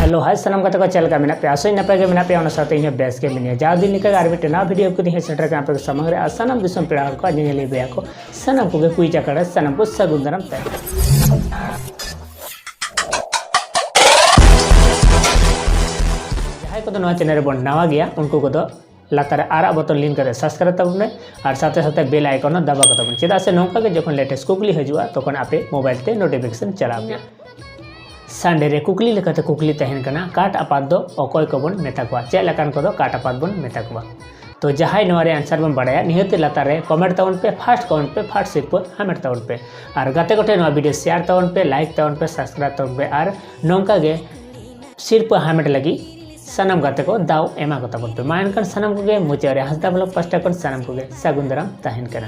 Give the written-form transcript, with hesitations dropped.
hello hi सनम कते को चलका मेना पे आसो नपे के मेना पे ओना साथे इन बेस के मिनिया जा दिन निका आर बेटे ना वीडियो को दी सेंटर का पे समग्र सनम दिसम पेड़ा को अजले बे को सनम को कुई चकड़ सनम को सगुंदरम ते जहां को नवा चैनल बन नवा गया उनको को लातार आरा बटन लिंक कर सब्सक्राइब तबने और साथे साथे बेल आइकन दबा तबने चेदा से नौका के जखन लेटेस्ट कुकली हजुआ तखन आपे मोबाइल ते नोटिफिकेशन चला पे संडे रे कुकली लेकाते कुकली तहन कना काट आपात दो अकय को बन मेता को चे लकान को काट आपात बन मेता को तो जहां नवारे आंसर बन बड़ाया निहते लातार रे कमेंट ताउन पे फास्ट कमेंट पे फास्ट सिप हमेट ताउन पे और गाते गोटे नवा वीडियो शेयर ताउन पे लाइक ताउन पे सब्सक्राइब ताउन पे और नौका गे सिर्फ हमेट लगी सनम गाते को दाव एमा को तबन पे मानकन सनम को गे मुचेरे हंसदा ब्लॉग पास्टा कोन सनम को गे सगुंदरम तहन कना